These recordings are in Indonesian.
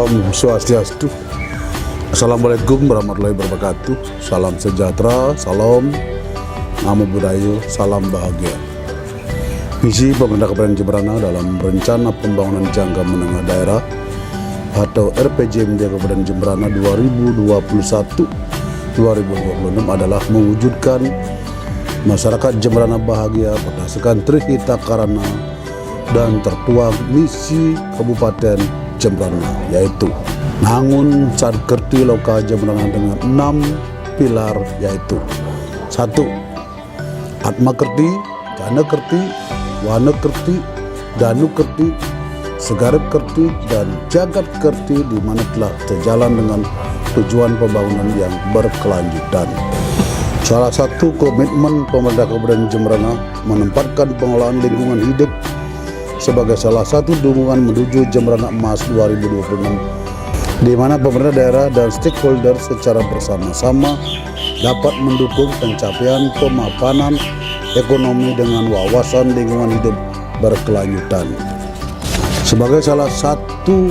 Om Swastiastu. Assalamualaikum warahmatullahi wabarakatuh. Salam sejahtera, salam namo buddhaya, salam bahagia. Visi pemerintah Kabupaten Jemberana dalam rencana pembangunan jangka menengah daerah atau RPJMD Kabupaten Jemberana 2021-2026 adalah mewujudkan masyarakat Jemberana bahagia berdasarkan Trihita Karana dan tertuang misi Kabupaten Jemberana, yaitu nangun Carkerti Loka Jemberana dengan 6 pilar, yaitu 1. Atma Kerti, Jana Kerti, Wana Kerti, Danu Kerti, Segarep Kerti, dan Jagat Kerti, di mana telah sejalan dengan tujuan pembangunan yang berkelanjutan. Salah satu komitmen pemerintah Kabupaten Jemberana menempatkan pengelolaan lingkungan hidup sebagai salah satu dukungan menuju Jemberana Emas 2026, di mana pemerintah daerah dan stakeholder secara bersama-sama dapat mendukung pencapaian pemapanan ekonomi dengan wawasan lingkungan hidup berkelanjutan. Sebagai salah satu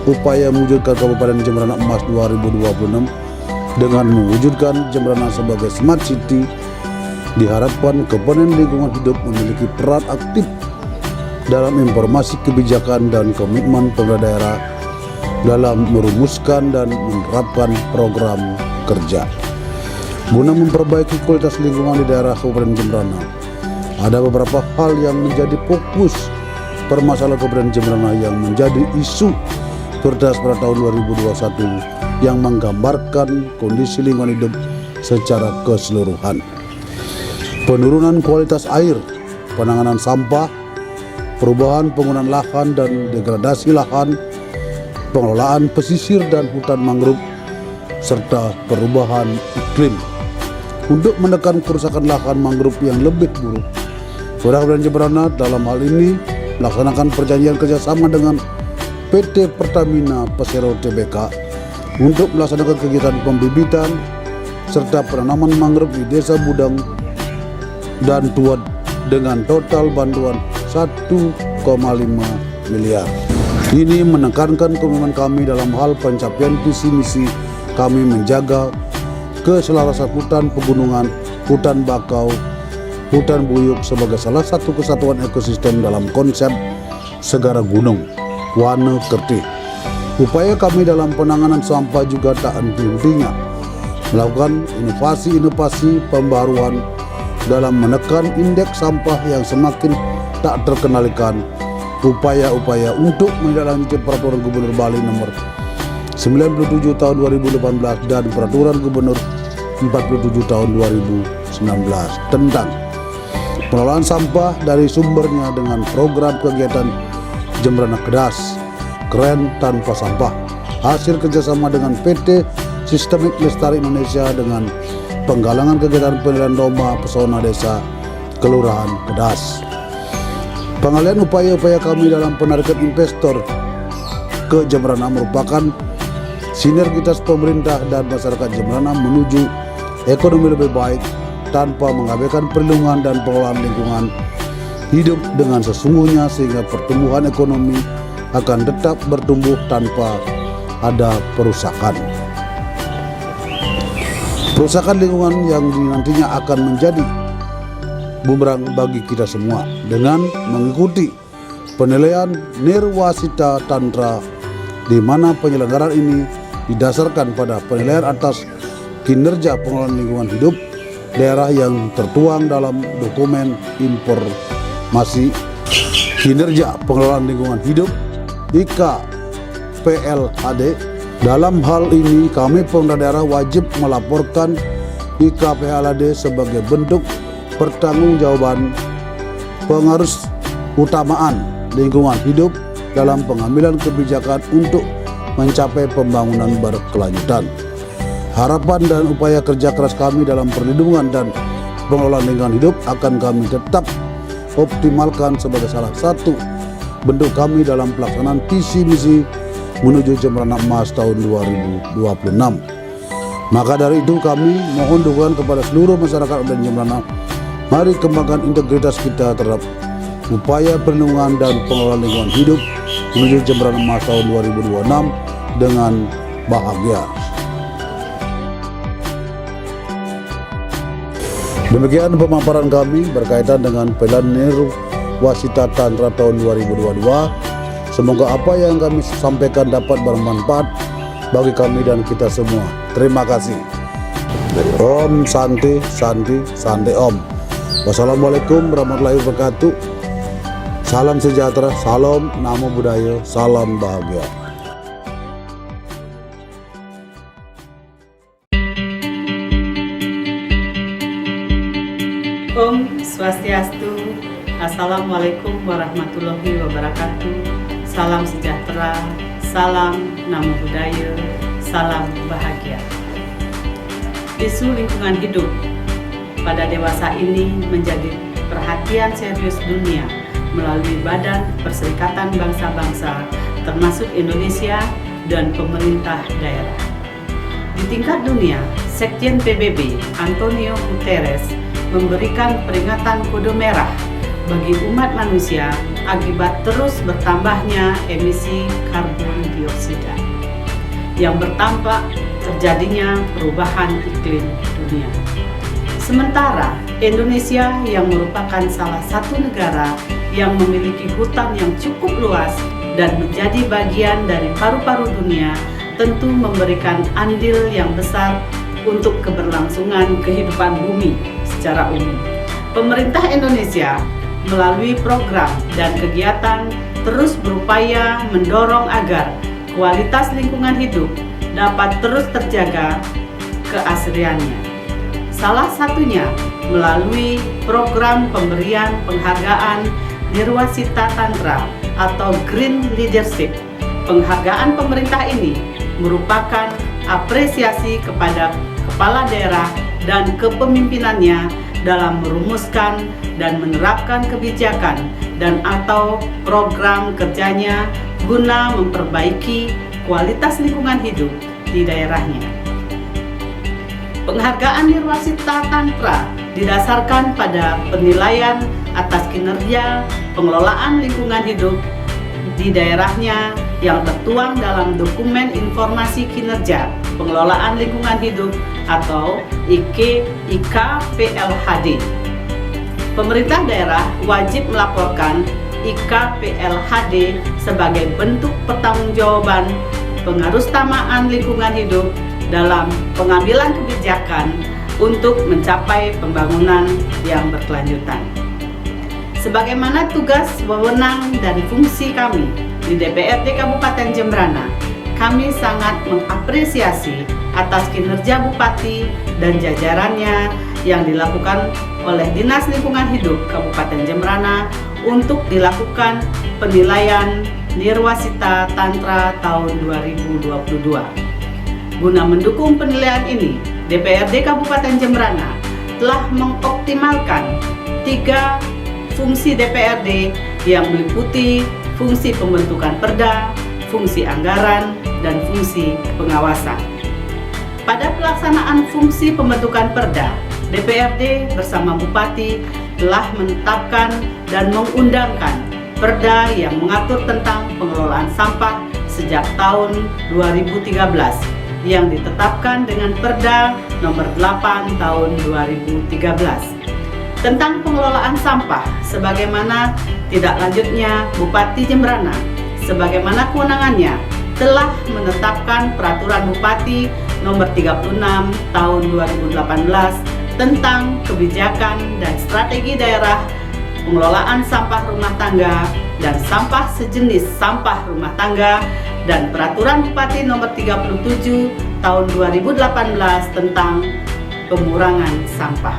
upaya mewujudkan Kabupaten Jemberana Emas 2026 dengan mewujudkan Jemberana sebagai Smart City, diharapkan komponen lingkungan hidup memiliki peran aktif dalam informasi kebijakan dan komitmen pemerintah daerah dalam merumuskan dan menerapkan program kerja. Guna memperbaiki kualitas lingkungan di daerah Kabupaten Jemberana, ada beberapa hal yang menjadi fokus permasalahan Kabupaten Jemberana yang menjadi isu prioritas pada tahun 2021 yang menggambarkan kondisi lingkungan hidup secara keseluruhan. Penurunan kualitas air, penanganan sampah, perubahan penggunaan lahan dan degradasi lahan, pengelolaan pesisir dan hutan mangrove, serta perubahan iklim. Untuk menekan kerusakan lahan mangrove yang lebih buruk, Kabupaten Jemberana dalam hal ini melaksanakan perjanjian kerjasama dengan PT Pertamina Persero Tbk untuk melaksanakan kegiatan pembibitan serta penanaman mangrove di Desa Budang dan Tuad dengan total bantuan 1,5 miliar. Ini menekankan komitmen kami dalam hal pencapaian visi misi kami menjaga keselarasan hutan pegunungan, hutan bakau, hutan buyuk sebagai salah satu kesatuan ekosistem dalam konsep segara gunung, Wana Kerti. Upaya kami dalam penanganan sampah juga tak henti-hentinya melakukan inovasi pembaruan dalam menekan indeks sampah yang semakin tak terkendalikan. Upaya-upaya untuk menindaklanjuti Peraturan Gubernur Bali Nomor 97 Tahun 2018 dan Peraturan Gubernur 47 Tahun 2019 tentang pengelolaan sampah dari sumbernya dengan program kegiatan Jemberana Kedas, Keren Tanpa Sampah, hasil kerjasama dengan PT Sistemik Lestari Indonesia dengan penggalangan kegiatan penilaian domba pesona desa Kelurahan Kedas. Pengalian upaya-upaya kami dalam penarikan investor ke Jemberana merupakan sinergitas pemerintah dan masyarakat Jemberana menuju ekonomi lebih baik tanpa mengabaikan perlindungan dan pengelolaan lingkungan hidup dengan sesungguhnya, sehingga pertumbuhan ekonomi akan tetap bertumbuh tanpa ada perusakan. Perusakan lingkungan yang nantinya akan menjadi bumerang bagi kita semua dengan mengikuti penilaian Nirwasita Tantra, di mana penyelenggaraan ini didasarkan pada penilaian atas kinerja pengelolaan lingkungan hidup daerah yang tertuang dalam dokumen informasi kinerja pengelolaan lingkungan hidup IKPLHD. Dalam hal ini kami pemerintah daerah wajib melaporkan IKPLHD sebagai bentuk pertanggungjawaban pengarus utamaan lingkungan hidup dalam pengambilan kebijakan untuk mencapai pembangunan berkelanjutan. Harapan dan upaya kerja keras kami dalam perlindungan dan pengelolaan lingkungan hidup akan kami tetap optimalkan sebagai salah satu bentuk kami dalam pelaksanaan visi misi menuju Jemberana Emas tahun 2026. Maka dari itu kami mohon dukungan kepada seluruh masyarakat Kabupaten Jemberana. Mari kembangkan integritas kita terhadap upaya perlindungan dan pengelolaan lingkungan hidup menuju Jemberana Emas tahun 2026 dengan bahagia. Demikian pemaparan kami berkaitan dengan Pilihan Nirwasita Tantra tahun 2022. Semoga apa yang kami sampaikan dapat bermanfaat bagi kami dan kita semua. Terima kasih. Om Santi, Santi, Santi Om. Wassalamualaikum warahmatullahi wabarakatuh. Salam sejahtera, salam namo buddhaya, salam bahagia. Om Swastiastu, Assalamualaikum warahmatullahi wabarakatuh. Salam sejahtera, salam namo buddhaya, salam bahagia. Isu lingkungan hidup pada dewasa ini menjadi perhatian serius dunia melalui Badan Perserikatan Bangsa-Bangsa termasuk Indonesia dan pemerintah daerah. Di tingkat dunia, Sekjen PBB Antonio Guterres memberikan peringatan kode merah bagi umat manusia akibat terus bertambahnya emisi karbon dioksida yang berdampak terjadinya perubahan iklim dunia. Sementara Indonesia yang merupakan salah satu negara yang memiliki hutan yang cukup luas dan menjadi bagian dari paru-paru dunia tentu memberikan andil yang besar untuk keberlangsungan kehidupan bumi secara umum. Pemerintah Indonesia melalui program dan kegiatan terus berupaya mendorong agar kualitas lingkungan hidup dapat terus terjaga keasriannya. Salah satunya melalui program pemberian penghargaan Nirwasita Tantra atau Green Leadership. Penghargaan pemerintah ini merupakan apresiasi kepada kepala daerah dan kepemimpinannya dalam merumuskan dan menerapkan kebijakan dan atau program kerjanya guna memperbaiki kualitas lingkungan hidup di daerahnya. Penghargaan Nirwasita Tantra didasarkan pada penilaian atas kinerja pengelolaan lingkungan hidup di daerahnya yang tertuang dalam dokumen informasi kinerja pengelolaan lingkungan hidup atau IKPLHD. Pemerintah daerah wajib melaporkan IKPLHD sebagai bentuk pertanggungjawaban pengarusutamaan lingkungan hidup dalam pengambilan kebijakan untuk mencapai pembangunan yang berkelanjutan. Sebagaimana tugas, wewenang, dan fungsi kami di DPRD Kabupaten Jembrana, kami sangat mengapresiasi atas kinerja Bupati dan jajarannya yang dilakukan oleh Dinas Lingkungan Hidup Kabupaten Jembrana untuk dilakukan penilaian Nirwasita Tantra tahun 2022. Guna mendukung penilaian ini, DPRD Kabupaten Jembrana telah mengoptimalkan 3 fungsi DPRD yang meliputi fungsi pembentukan perda, fungsi anggaran, dan fungsi pengawasan. Pada pelaksanaan fungsi pembentukan perda, DPRD bersama Bupati telah menetapkan dan mengundangkan perda yang mengatur tentang pengelolaan sampah sejak tahun 2013 yang ditetapkan dengan Perda Nomor 8 Tahun 2013 tentang pengelolaan sampah sebagaimana tidak lanjutnya Bupati Jembrana sebagaimana kewenangannya telah menetapkan Peraturan Bupati Nomor 36 Tahun 2018 tentang kebijakan dan strategi daerah pengelolaan sampah rumah tangga dan sampah sejenis sampah rumah tangga dan Peraturan Bupati Nomor 37 Tahun 2018 tentang pengurangan sampah.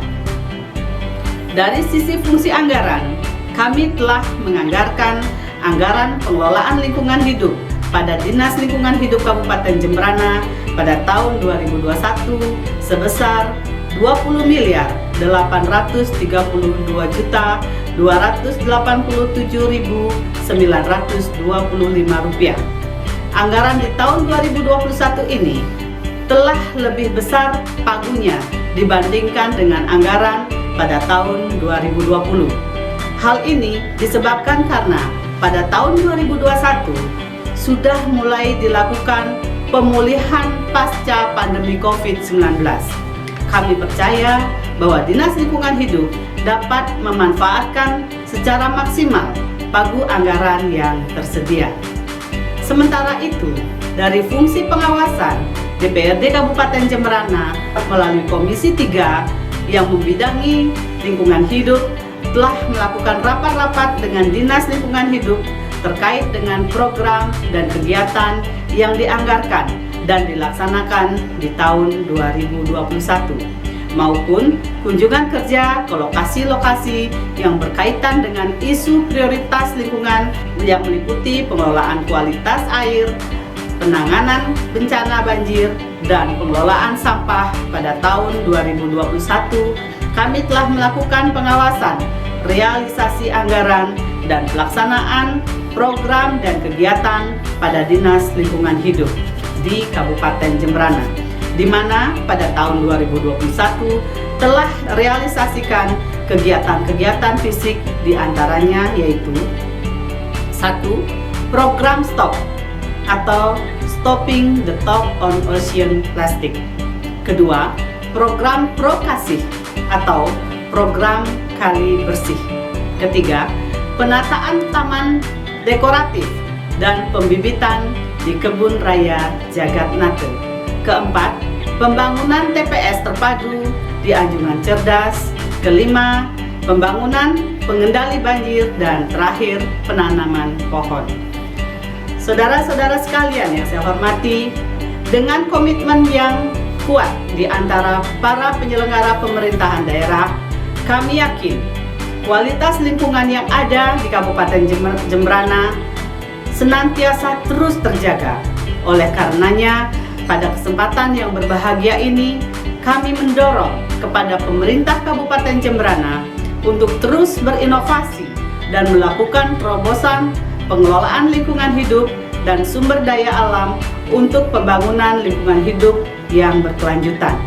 Dari sisi fungsi anggaran, kami telah menganggarkan anggaran pengelolaan lingkungan hidup pada Dinas Lingkungan Hidup Kabupaten Jembrana pada tahun 2021 sebesar Rp20.287.925. Anggaran di tahun 2021 ini telah lebih besar pagunya dibandingkan dengan anggaran pada tahun 2020. Hal ini disebabkan karena pada tahun 2021 sudah mulai dilakukan pemulihan pasca pandemi COVID-19. Kami percaya bahwa Dinas Lingkungan Hidup dapat memanfaatkan secara maksimal pagu anggaran yang tersedia. Sementara itu, dari fungsi pengawasan, DPRD Kabupaten Jemberana melalui Komisi 3 yang membidangi lingkungan hidup telah melakukan rapat-rapat dengan Dinas Lingkungan Hidup terkait dengan program dan kegiatan yang dianggarkan dan dilaksanakan di tahun 2021 maupun kunjungan kerja ke lokasi-lokasi yang berkaitan dengan isu prioritas lingkungan yang meliputi pengelolaan kualitas air, penanganan bencana banjir, dan pengelolaan sampah. Pada tahun 2021, kami telah melakukan pengawasan, realisasi anggaran, dan pelaksanaan program dan kegiatan pada Dinas Lingkungan Hidup di Kabupaten Jemberana, di mana pada tahun 2021 telah realisasikan kegiatan-kegiatan fisik diantaranya yaitu 1. Program STOP atau Stopping the Talk on Ocean Plastic. Kedua, program Prokasih atau program Kali Bersih. Ketiga, penataan taman dekoratif dan pembibitan di Kebun Raya Jagatnate. Keempat, pembangunan TPS terpadu di Anjungan Cerdas. Kelima, pembangunan pengendali banjir, dan terakhir penanaman pohon. Saudara-saudara sekalian yang saya hormati, dengan komitmen yang kuat di antara para penyelenggara pemerintahan daerah, kami yakin kualitas lingkungan yang ada di Kabupaten Jemberana senantiasa terus terjaga. Oleh karenanya, pada kesempatan yang berbahagia ini, kami mendorong kepada pemerintah Kabupaten Jemberana untuk terus berinovasi dan melakukan terobosan pengelolaan lingkungan hidup dan sumber daya alam untuk pembangunan lingkungan hidup yang berkelanjutan.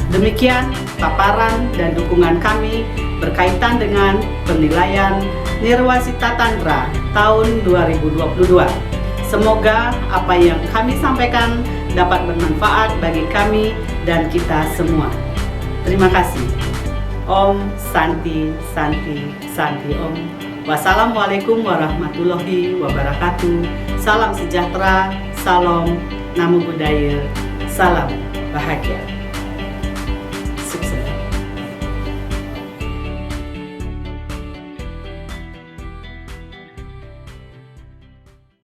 Demikian paparan dan dukungan kami berkaitan dengan penilaian Nirwasita Tantra tahun 2022. Semoga apa yang kami sampaikan dapat bermanfaat bagi kami dan kita semua. Terima kasih. Om Santi Santi Santi Om. Wassalamualaikum warahmatullahi wabarakatuh. Salam sejahtera, salam namo buddhaya, salam bahagia.